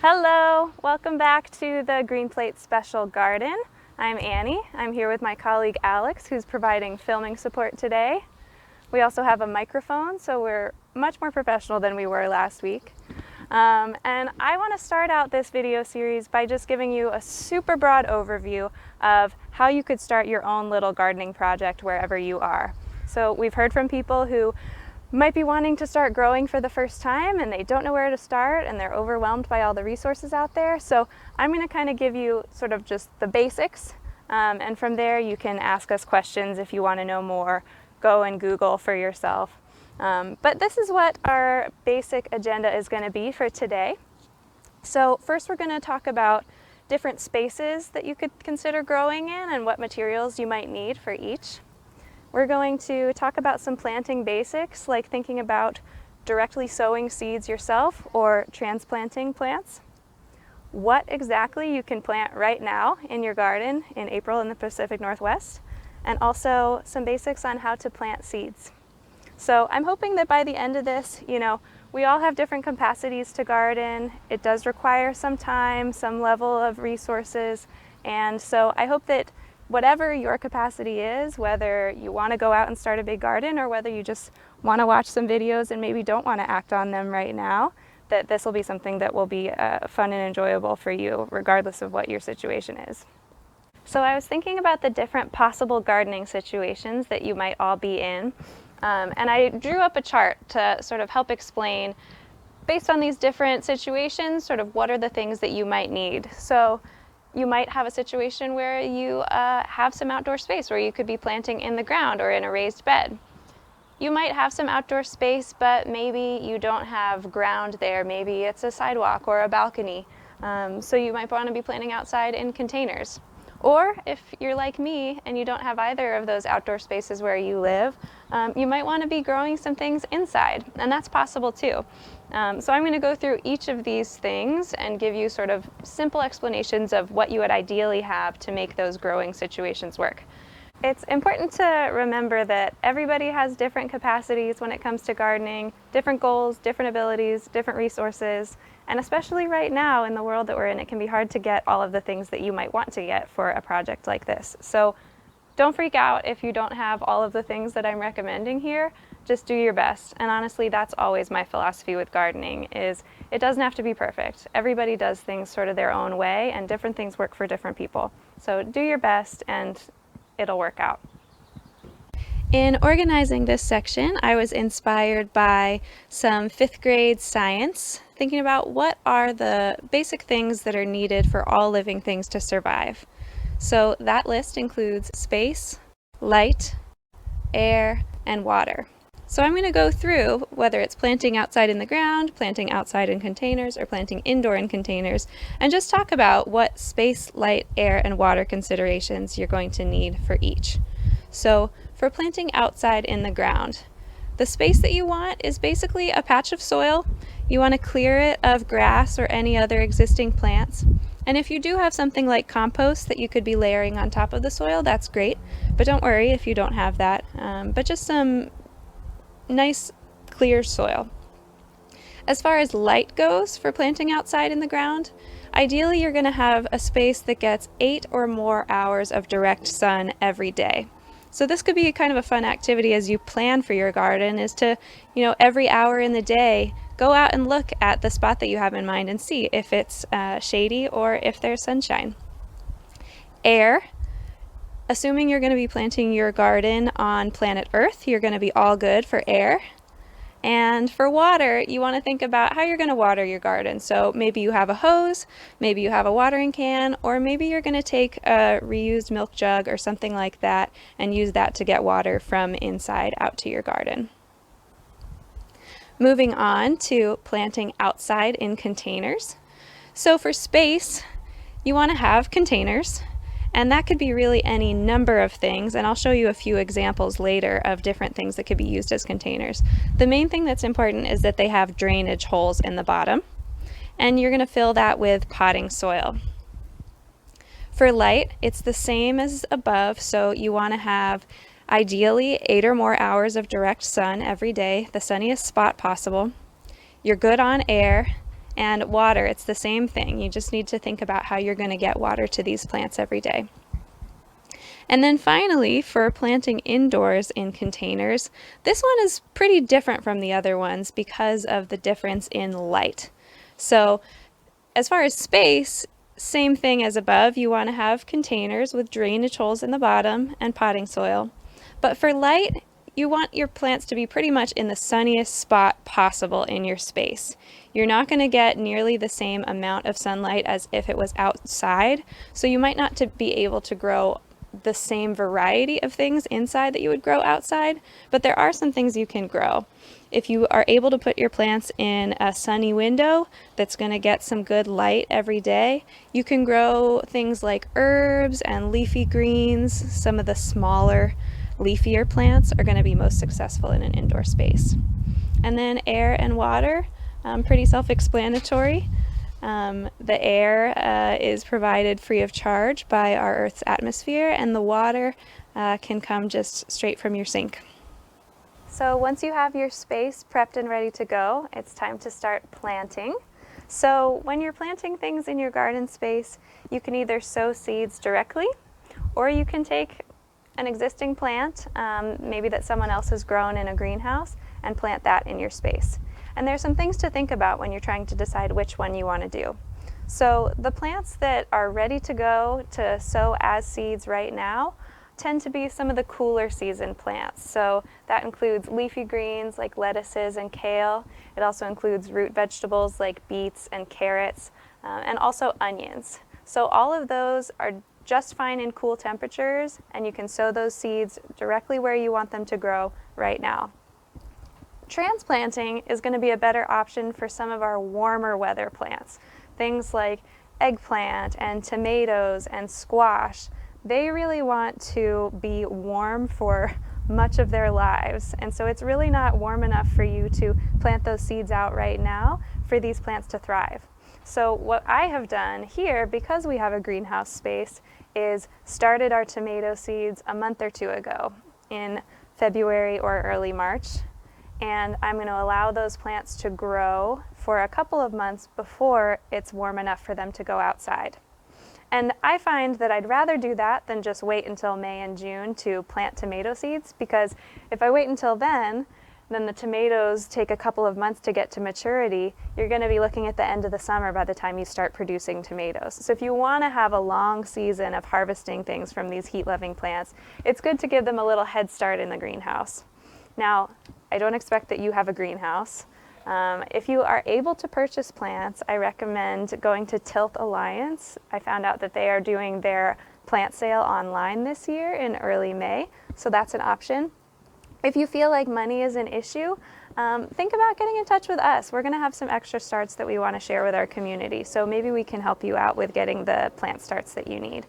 Hello, welcome back to the Green Plate Special Garden. I'm Annie. I'm here with my colleague Alex, who's providing filming support today. We also have a microphone, so we're much more professional than we were last week. And I want to start out this video series by just giving you a super broad overview of how you could start your own little gardening project wherever you are. So we've heard from people who might be wanting to start growing for the first time and they don't know where to start and they're overwhelmed by all the resources out there. So I'm going to kind of give you sort of just the basics, and from there you can ask us questions if you want to know more. Go and Google for yourself. But this is what our basic agenda is going to be for today. So first we're going to talk about different spaces that you could consider growing in and what materials you might need for each. We're going to talk about some planting basics, like thinking about directly sowing seeds yourself or transplanting plants. What exactly you can plant right now in your garden in April in the Pacific Northwest, and also some basics on how to plant seeds. So I'm hoping that by the end of this, we all have different capacities to garden. It does require some time, some level of resources, and so I hope that whatever your capacity is, whether you want to go out and start a big garden or whether you just want to watch some videos and maybe don't want to act on them right now, that this will be something that will be fun and enjoyable for you regardless of what your situation is. So I was thinking about the different possible gardening situations that you might all be in, and I drew up a chart to sort of help explain, based on these different situations, sort of what are the things that you might need. So you might have a situation where you have some outdoor space where you could be planting in the ground or in a raised bed. You might have some outdoor space, but maybe you don't have ground there. Maybe it's a sidewalk or a balcony. So you might want to be planting outside in containers. Or if you're like me and you don't have either of those outdoor spaces where you live, you might want to be growing some things inside, and that's possible too. So I'm going to go through each of these things and give you sort of simple explanations of what you would ideally have to make those growing situations work. It's important to remember that everybody has different capacities when it comes to gardening, different goals, different abilities, different resources, and especially right now in the world that we're in, it can be hard to get all of the things that you might want to get for a project like this. So don't freak out if you don't have all of the things that I'm recommending here. Just do your best. And honestly, that's always my philosophy with gardening, is it doesn't have to be perfect. Everybody does things sort of their own way, and different things work for different people. So do your best and it'll work out. In organizing this section, I was inspired by some 5th grade science, thinking about what are the basic things that are needed for all living things to survive. So that list includes space, light, air, and water. So I'm going to go through whether it's planting outside in the ground, planting outside in containers, or planting indoor in containers, and just talk about what space, light, air, and water considerations you're going to need for each. So for planting outside in the ground, the space that you want is basically a patch of soil. You want to clear it of grass or any other existing plants. And if you do have something like compost that you could be layering on top of the soil, that's great. But don't worry if you don't have that. But just some nice clear soil. As far as light goes for planting outside in the ground, ideally you're going to have a space that gets 8 or more hours of direct sun every day. So this could be kind of a fun activity as you plan for your garden, is to, every hour in the day, go out and look at the spot that you have in mind and see if it's shady or if there's sunshine. Air. Assuming you're going to be planting your garden on planet Earth, you're going to be all good for air. And for water, you want to think about how you're going to water your garden. So maybe you have a hose, maybe you have a watering can, or maybe you're going to take a reused milk jug or something like that and use that to get water from inside out to your garden. Moving on to planting outside in containers. So for space, you want to have containers. And that could be really any number of things, and I'll show you a few examples later of different things that could be used as containers. The main thing that's important is that they have drainage holes in the bottom, and you're going to fill that with potting soil. For light, it's the same as above, so you want to have ideally 8 or more hours of direct sun every day, the sunniest spot possible. You're good on air, And water, it's the same thing. You just need to think about how you're going to get water to these plants every day. And then finally, for planting indoors in containers, this one is pretty different from the other ones because of the difference in light. So as far as space, same thing as above. You want to have containers with drainage holes in the bottom and potting soil. But for light, you want your plants to be pretty much in the sunniest spot possible in your space. You're not going to get nearly the same amount of sunlight as if it was outside, so you might not be able to grow the same variety of things inside that you would grow outside, but there are some things you can grow. If you are able to put your plants in a sunny window that's going to get some good light every day, you can grow things like herbs and leafy greens. Some of the smaller, leafier plants are going to be most successful in an indoor space. And then air and water, pretty self-explanatory. The air is provided free of charge by our Earth's atmosphere, and the water can come just straight from your sink. So once you have your space prepped and ready to go, it's time to start planting. So when you're planting things in your garden space, you can either sow seeds directly, or you can take an existing plant, maybe that someone else has grown in a greenhouse, and plant that in your space. And there's some things to think about when you're trying to decide which one you want to do. So the plants that are ready to go to sow as seeds right now tend to be some of the cooler season plants. So that includes leafy greens like lettuces and kale. It also includes root vegetables like beets and carrots, and also onions. So all of those are just fine in cool temperatures, and you can sow those seeds directly where you want them to grow right now. Transplanting is going to be a better option for some of our warmer weather plants. Things like eggplant and tomatoes and squash. They really want to be warm for much of their lives, and so it's really not warm enough for you to plant those seeds out right now for these plants to thrive. So what I have done here, because we have a greenhouse space, is started our tomato seeds a month or two ago in February or early March, and I'm going to allow those plants to grow for a couple of months before it's warm enough for them to go outside. And I find that I'd rather do that than just wait until May and June to plant tomato seeds, because if I wait until then the tomatoes take a couple of months to get to maturity. You're going to be looking at the end of the summer by the time you start producing tomatoes. So if you want to have a long season of harvesting things from these heat-loving plants, it's good to give them a little head start in the greenhouse. Now, I don't expect that you have a greenhouse. If you are able to purchase plants, I recommend going to Tilt Alliance. I found out that they are doing their plant sale online this year in early May, so that's an option. If you feel like money is an issue, think about getting in touch with us. We're going to have some extra starts that we want to share with our community, so maybe we can help you out with getting the plant starts that you need.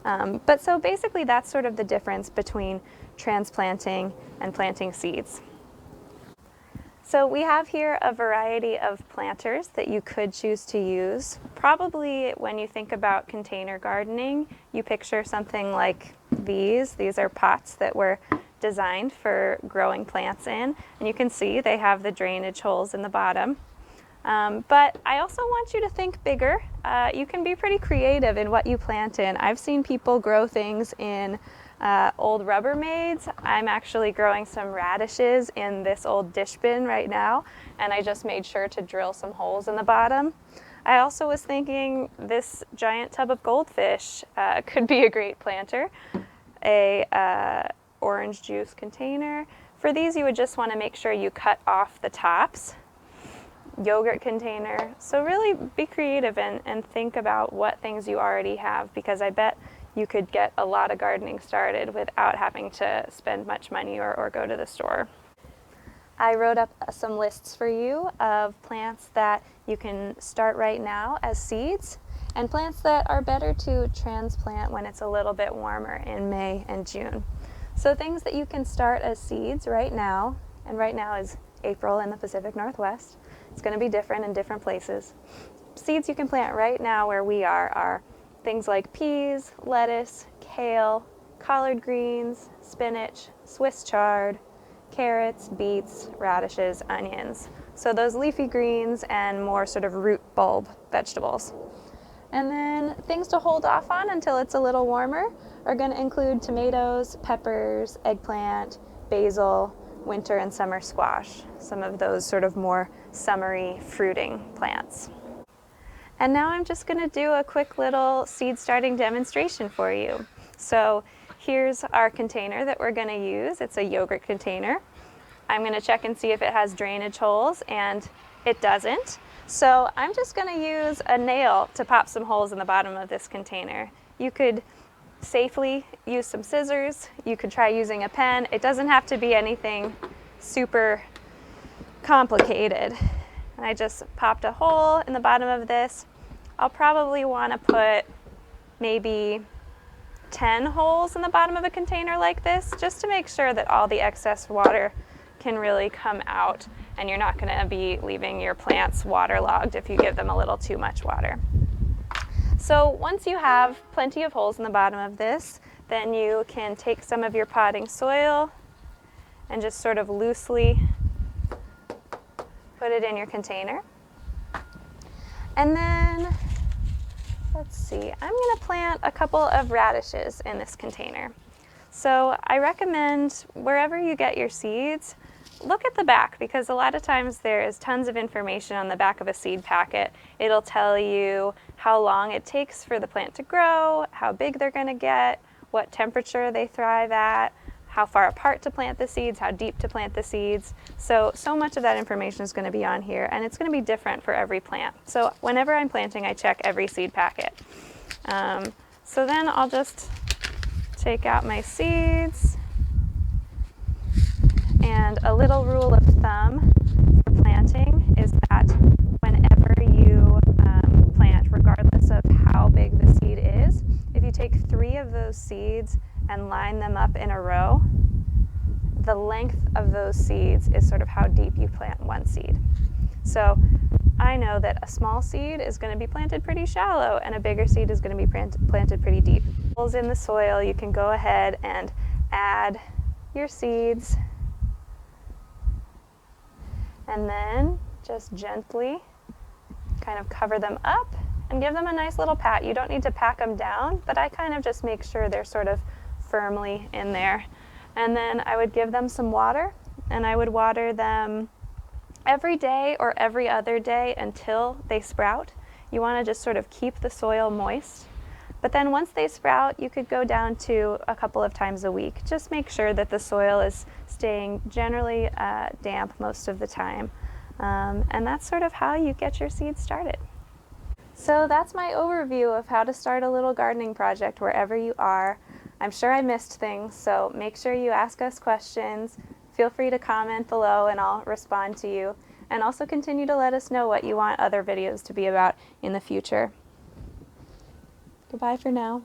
But so basically that's sort of the difference between transplanting and planting seeds. So we have here a variety of planters that you could choose to use. Probably when you think about container gardening, you picture something like these. These are pots that were designed for growing plants in, and you can see they have the drainage holes in the bottom. But I also want you to think bigger. You can be pretty creative in what you plant in. I've seen people grow things in old Rubbermaids. I'm actually growing some radishes in this old dish bin right now, and I just made sure to drill some holes in the bottom. I also was thinking this giant tub of goldfish could be a great planter. A orange juice container. For these you would just want to make sure you cut off the tops. Yogurt container. So really be creative and think about what things you already have, because I bet you could get a lot of gardening started without having to spend much money or go to the store. I wrote up some lists for you of plants that you can start right now as seeds, and plants that are better to transplant when it's a little bit warmer in May and June. So things that you can start as seeds right now, and right now is April in the Pacific Northwest. It's going to be different in different places. Seeds you can plant right now where we are things like peas, lettuce, kale, collard greens, spinach, Swiss chard, carrots, beets, radishes, onions. So those leafy greens and more sort of root bulb vegetables. And then things to hold off on until it's a little warmer are going to include tomatoes, peppers, eggplant, basil, winter and summer squash, some of those sort of more summery fruiting plants. And now I'm just going to do a quick little seed starting demonstration for you. So here's our container that we're going to use. It's a yogurt container. I'm going to check and see if it has drainage holes, and it doesn't. So I'm just going to use a nail to pop some holes in the bottom of this container. You could safely use some scissors. You could try using a pen. It doesn't have to be anything super complicated. And I just popped a hole in the bottom of this. I'll probably want to put maybe 10 holes in the bottom of a container like this, just to make sure that all the excess water can really come out and you're not going to be leaving your plants waterlogged if you give them a little too much water. So once you have plenty of holes in the bottom of this, then you can take some of your potting soil and just sort of loosely put it in your container. And then, let's see, I'm going to plant a couple of radishes in this container. So I recommend wherever you get your seeds, look at the back, because a lot of times there is tons of information on the back of a seed packet. It'll tell you how long it takes for the plant to grow, how big they're going to get, what temperature they thrive at, how far apart to plant the seeds, how deep to plant the seeds. So much of that information is going to be on here, and it's going to be different for every plant. So whenever I'm planting, I check every seed packet. So then I'll just take out my seeds. And a little rule of thumb for planting is that whenever you plant, regardless of how big the seed is, if you take 3 of those seeds and line them up in a row, the length of those seeds is sort of how deep you plant one seed. So I know that a small seed is going to be planted pretty shallow and a bigger seed is going to be planted pretty deep. Holes in the soil, you can go ahead and add your seeds, and then just gently kind of cover them up and give them a nice little pat. You don't need to pack them down, but I kind of just make sure they're sort of firmly in there. And then I would give them some water, and I would water them every day or every other day until they sprout. You want to just sort of keep the soil moist. But then once they sprout, you could go down to a couple of times a week. Just make sure that the soil is staying generally damp most of the time. And that's sort of how you get your seeds started. So that's my overview of how to start a little gardening project wherever you are. I'm sure I missed things, so make sure you ask us questions. Feel free to comment below and I'll respond to you. And also continue to let us know what you want other videos to be about in the future. Goodbye for now.